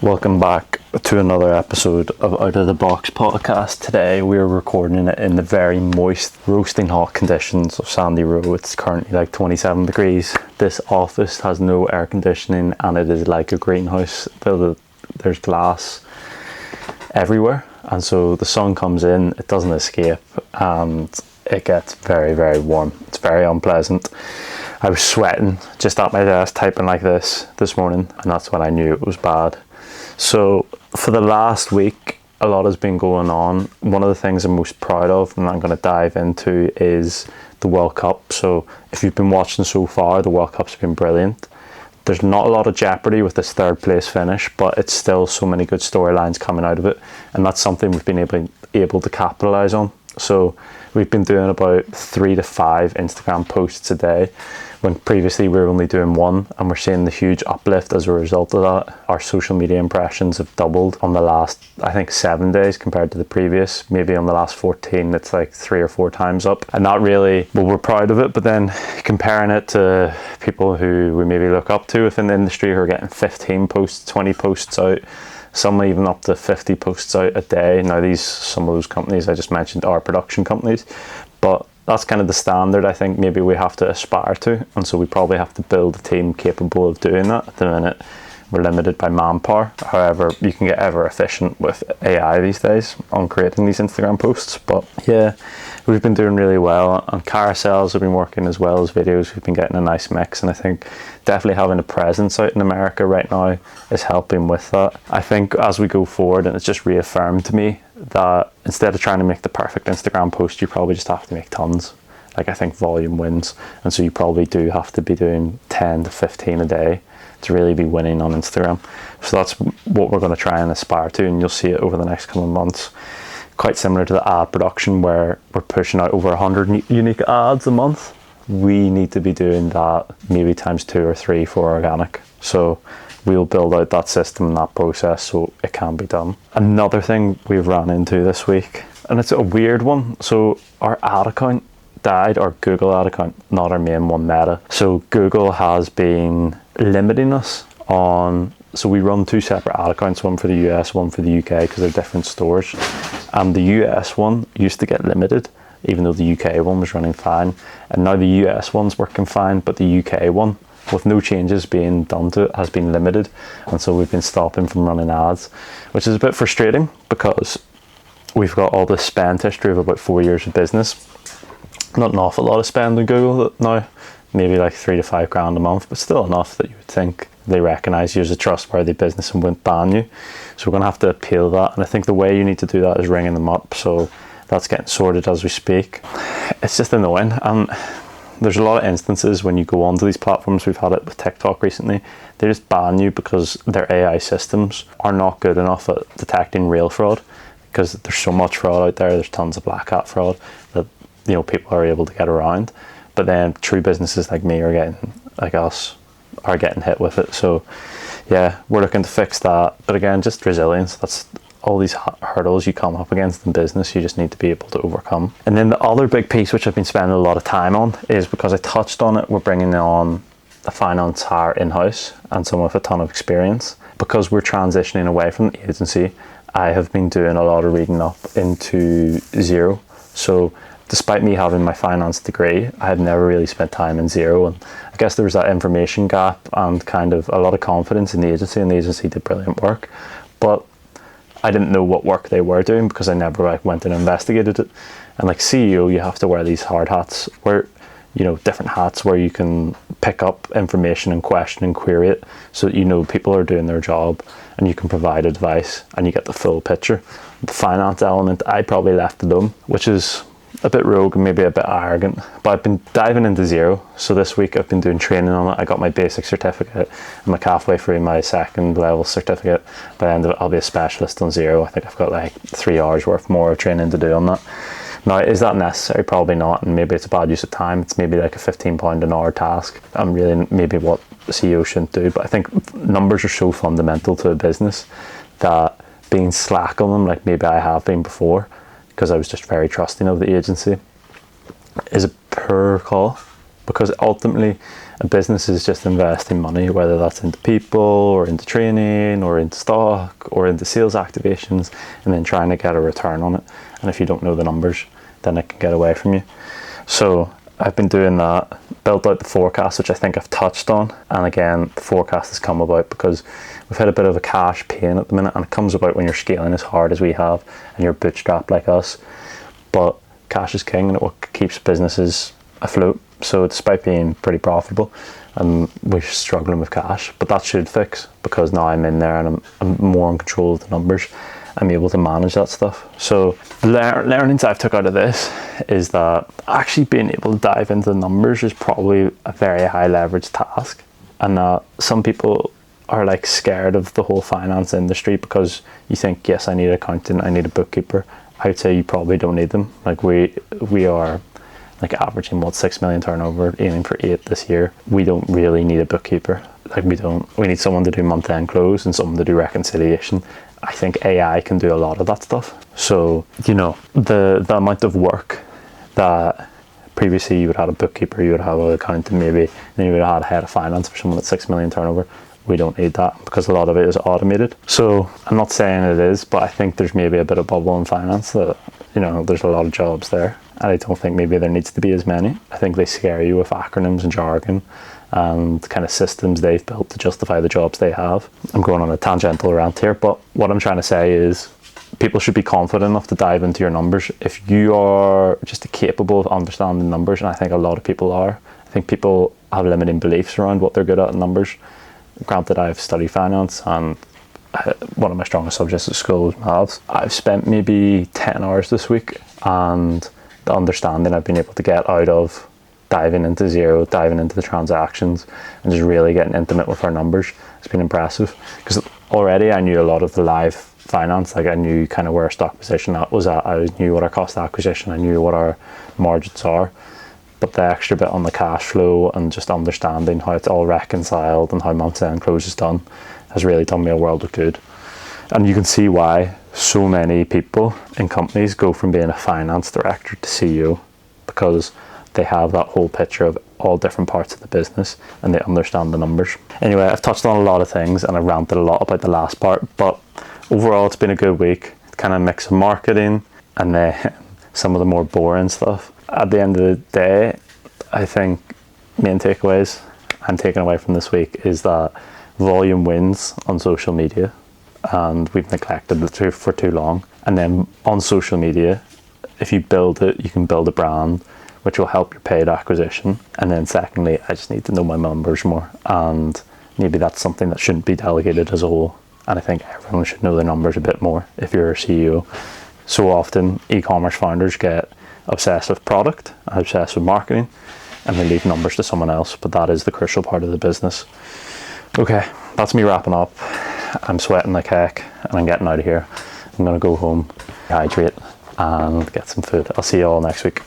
Welcome back to another episode of Out of the Box podcast. Today we're recording it in the very moist, roasting hot conditions of Sandy Row. It's currently like 27 degrees. This office has no air conditioning and it is like a greenhouse. There's glass everywhere, and so the sun comes in, it doesn't escape, and it gets very, very warm. It's very unpleasant. I was sweating just at my desk typing like this morning, and that's when I knew it was bad. So for the last week, a lot has been going on. One of the things I'm most proud of and I'm going to dive into is the World Cup. So if you've been watching so far, the World Cup's been brilliant. There's not a lot of jeopardy with this third place finish, but it's still so many good storylines coming out of it, and that's something we've been able to capitalize on. So we've been doing about 3 to 5 Instagram posts a day, when previously we were only doing one, and we're seeing the huge uplift as a result of that. Our social media impressions have doubled on the last, I think, 7 days compared to the previous. Maybe on the last 14, it's like 3 or 4 times up. And that really, well, we're proud of it, but then comparing it to people who we maybe look up to within the industry who are getting 15 posts, 20 posts out, some even up to 50 posts out a day. Now some of those companies I just mentioned are production companies, but that's kind of the standard I think maybe we have to aspire to, and so we probably have to build a team capable of doing that. At the minute we're limited by manpower. However, you can get ever efficient with AI these days on creating these Instagram posts. But yeah, we've been doing really well, and carousels have been working as well as videos. We've been getting a nice mix, and I think definitely having a presence out in America right now is helping with that. I think as we go forward, and it's just reaffirmed to me that instead of trying to make the perfect Instagram post, you probably just have to make tons. Like, I think volume wins, and so you probably do have to be doing 10 to 15 a day to really be winning on Instagram. So that's what we're going to try and aspire to, and you'll see it over the next coming months. Quite similar to the ad production where we're pushing out over 100 unique ads a month. We need to be doing that maybe times 2 or 3 for organic. So we'll build out that system and that process so it can be done. Another thing we've ran into this week, and it's a weird one. So our ad account died, our Google ad account, not our main one, Meta. So Google has been limiting us on, so we run 2 separate ad accounts, one for the US, one for the UK, because they're different stores. And the US one used to get limited, even though the UK one was running fine. And now the US one's working fine, but the UK one, with no changes being done to it, has been limited. And so we've been stopping from running ads, which is a bit frustrating because we've got all this spend history of about 4 years of business. Not an awful lot of spend on Google now, maybe like 3 to 5 grand a month, but still enough that you would think they recognise you as a trustworthy business and won't ban you. So we're going to have to appeal that, and I think the way you need to do that is ringing them up. So that's getting sorted as we speak. It's just annoying, and there's a lot of instances when you go onto these platforms. We've had it with TikTok recently. They just ban you because their AI systems are not good enough at detecting real fraud, because there's so much fraud out there. There's tons of black hat fraud that people are able to get around, but then true businesses like me are getting hit with it. So yeah, we're looking to fix that, but again, just resilience. That's all these hurdles you come up against in business, you just need to be able to overcome. And then the other big piece, which I've been spending a lot of time on, is because I touched on it, we're bringing on a finance hire in-house and someone with a ton of experience. Because we're transitioning away from the agency, I have been doing a lot of reading up into Xero. So despite me having my finance degree, I had never really spent time in Xero, and I guess there was that information gap and kind of a lot of confidence in the agency, and the agency did brilliant work, but I didn't know what work they were doing because I never went and investigated it. And like CEO, you have to wear these hard hats, where different hats where you can pick up information and question and query it, so that people are doing their job and you can provide advice and you get the full picture. The finance element, I probably left alone, which is a bit rogue and maybe a bit arrogant, but I've been diving into Xero. So this week I've been doing training on it. I got my basic certificate. I'm like halfway through my 2nd level certificate. By the end of it, I'll be a specialist on Xero. I think I've got like 3 hours worth more of training to do on that. Now, is that necessary? Probably not, and maybe it's a bad use of time. It's maybe like a £15 an hour task, and really maybe what the CEO shouldn't do. But I think numbers are so fundamental to a business that being slack on them, like maybe I have been before, because I was just very trusting of the agency, is a poor call. because ultimately a business is just investing money, whether that's into people or into training or into stock or into sales activations, and then trying to get a return on it. And if you don't know the numbers, then it can get away from you. So I've been doing that, built out the forecast, which I think I've touched on. And again, the forecast has come about because we've had a bit of a cash pain at the minute, and it comes about when you're scaling as hard as we have and you're bootstrapped like us. But cash is king, and it keeps businesses afloat. So despite being pretty profitable, we're struggling with cash, but that should fix because now I'm in there and I'm more in control of the numbers. I'm able to manage that stuff. So the learnings I've took out of this is that actually being able to dive into the numbers is probably a very high leverage task, and that some people are like scared of the whole finance industry because you think, yes, I need an accountant, I need a bookkeeper. I'd say you probably don't need them. Like we are like averaging 6 million turnover, aiming for 8 this year. We don't really need a bookkeeper. Like we need someone to do month-end close and someone to do reconciliation. I think AI can do a lot of that stuff. So, you know, the amount of work that previously you would have a bookkeeper, you would have an accountant maybe, then you would have a head of finance for someone at 6 million turnover. We don't need that because a lot of it is automated. So I'm not saying it is, but I think there's maybe a bit of bubble in finance that, you know, there's a lot of jobs there. And I don't think maybe there needs to be as many. I think they scare you with acronyms and jargon and kind of systems they've built to justify the jobs they have. I'm going on a tangential rant here, but what I'm trying to say is people should be confident enough to dive into your numbers. If you are just capable of understanding numbers, and I think a lot of people are, I think people have limiting beliefs around what they're good at in numbers. Granted, I've studied finance, and one of my strongest subjects at school was maths. I've spent maybe 10 hours this week, and the understanding I've been able to get out of diving into Xero, diving into the transactions, and just really getting intimate with our numbers has been impressive. Because already I knew a lot of the live finance, like I knew kind of where our stock position was at, I knew what our cost of acquisition, I knew what our margins are. But the extra bit on the cash flow and just understanding how it's all reconciled and how month-end close is done has really done me a world of good. And you can see why so many people in companies go from being a finance director to CEO, because they have that whole picture of all different parts of the business and they understand the numbers. Anyway, I've touched on a lot of things and I've ranted a lot about the last part, but overall it's been a good week. Kind of mix of marketing and then some of the more boring stuff. At the end of the day, I think main takeaways I'm taking away from this week is that volume wins on social media, and we've neglected the two for too long. And then on social media, if you build it, you can build a brand which will help your paid acquisition. And then secondly, I just need to know my numbers more, and maybe that's something that shouldn't be delegated as a whole. And I think everyone should know their numbers a bit more if you're a CEO. So often e-commerce founders get obsessed with product, obsessed with marketing, and they leave numbers to someone else, but that is the crucial part of the business. Okay, that's me wrapping up. I'm sweating like heck and I'm getting out of here. I'm gonna go home, hydrate and get some food. I'll see you all next week.